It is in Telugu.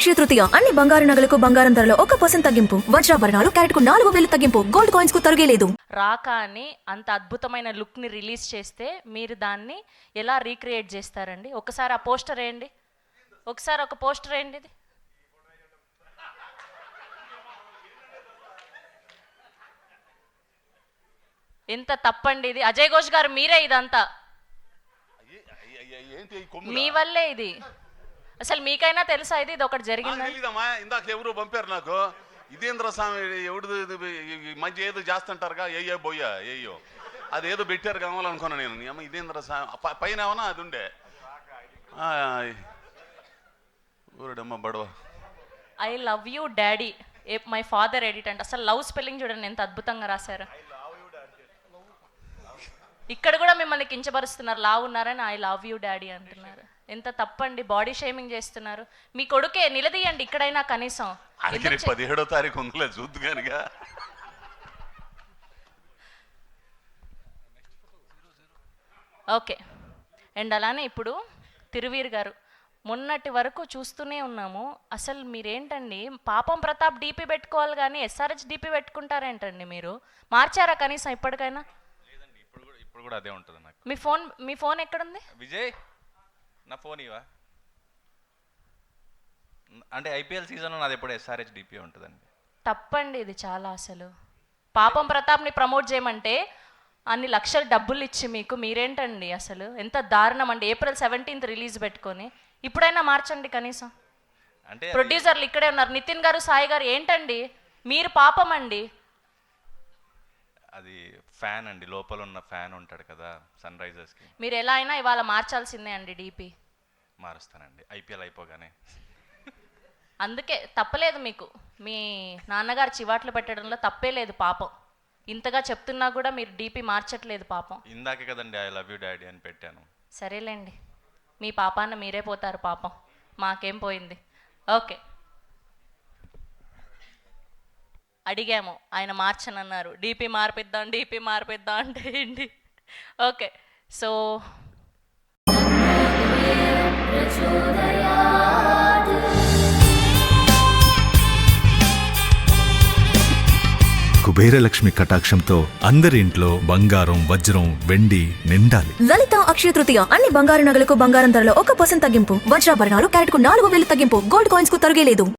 అక్షయ తృతీయ అన్ని బంగారు నగలకు బంగారం ధరలో 1% తగ్గింపు. వజ్రాభరణాలు క్యారెట్కు 4000 తగ్గింపు. గోల్డ్ కాయిన్స్ కు తరుగేలేదు. రాకా అని అంత అద్భుతమైన లుక్ని రిలీజ్ చేస్తే మీరు దాన్ని ఎలా రీక్రియేట్ చేస్తారండి? ఒకసారి ఆ పోస్టర్ వేయండి, ఒకసారి ఒక పోస్టర్ వేయండి. ఇది ఎంత తప్పండి ఇది. అజయ్ ఘోష్ గారు మీరే ఇదంతా, మీ వల్లే ఇది. అసలు మీకైనా తెలుసా ఇది ఒకటి జరిగింది? ఇందాక ఎవరు పంపారు నాకు, ఇదేంద్ర స్వామి ఎవడు మంచి ఏదో చేస్తుంటారుగా, ఏయో బోయ్యా ఏయో అది ఏదో పెట్టారు కావాలనుకున్నా నేను. ఇదేంద్ర స్వామి పైన ఏమన్నా అది ఉండే ఊరడమ్మ బడవ. I love you daddy, my father edit అంటే అసలు లవ్ స్పెల్లింగ్ చూడండి ఎంత అద్భుతంగా రాశారు. ఇక్కడ కూడా మిమ్మల్ని కించపరుస్తున్నారు, లావు ఉన్నారని ఐ లవ్ యూ డాడీ అంటున్నారు. ఎంత తప్పండి, బాడీ షేమింగ్ చేస్తున్నారు. మీ కొడుకే నిలదీయండి ఇక్కడైనా కనీసం. 17వ తారీఖు ఉందిలే చూద్దుగానిగా. ఓకే. అండ్ అలానే ఇప్పుడు తిరువీర్ గారు, మొన్నటి వరకు చూస్తూనే ఉన్నాము. అసలు మీరేంటండి, పాపం ప్రతాప్ డీపీ పెట్టుకోవాలి కానీ ఎస్ఆర్హెచ్ డీపీ పెట్టుకుంటారేంటండి మీరు? మార్చారా కనీసం ఇప్పటికైనా? ఇప్పుడు కూడా అదే ఉంటుంది నాకు. మీ ఫోన్ ఎక్కడుంది విజయ్? నా ఫోన్ ఇవా? అంటే ఐపీఎల్ సీజన్లో నాది ఎప్పుడు ఎస్ఆర్హెచ్ డిపి ఉంటుందండి. తప్పండి ఇది చాలా. అసలు పాపం ప్రతాప్ని ప్రమోట్ చేయమంటే అన్ని లక్షలు డబ్బులు ఇచ్చి మీకు మీరేంటండి అసలు ఎంత దారుణం అండి. April 17th రిలీజ్ పెట్టుకొని ఇప్పుడైనా మార్చండి కనీసం. అంటే ప్రొడ్యూసర్లు ఇక్కడే ఉన్నారు, నితిన్ గారు, సాయి గారు. ఏంటండి మీరు పాపం అండి. అది ఫ్యాన్ అండి, లోపల ఉన్న ఫ్యాన్ ఉంటాడు కదా సన్ రైజర్స్కి. మీరు ఎలా అయినా ఇవాళ మార్చాల్సిందే అండి డీపీ. మారుస్తానండి ఐపీఎల్ అయిపోగానే. అందుకే తప్పలేదు మీకు, మీ నాన్నగారు చివాట్లు పెట్టడంలో తప్పే లేదు పాపం. ఇంతగా చెప్తున్నా కూడా మీరు డీపీ మార్చట్లేదు పాపం. ఇందాకే కదండి ఐ లవ్ యూ డాడీ అని పెట్టాను. సరేలేండి, మీ పాపాన్న మీరే పోతారు పాపం, మాకేం పోయింది. ఓకే, అడిగాము ఆయన మార్చనన్నారు. డీపీ మార్పిద్దాం అంటే ఏంటి? ఓకే, సో కుబేరలక్ష్మి కటాక్షంతో అందరి ఇంట్లో బంగారం, వజ్రం, వెండి నిండాలి. లలిత అక్షయ తృతీయ అన్ని బంగారు నగలకు బంగారం ధరలో 1% తగ్గింపు. వజ్రాభరణాలు క్యారెట్కు 4000 తగ్గింపు. గోల్డ్ కాయిన్స్ కు తరుగేలేదు.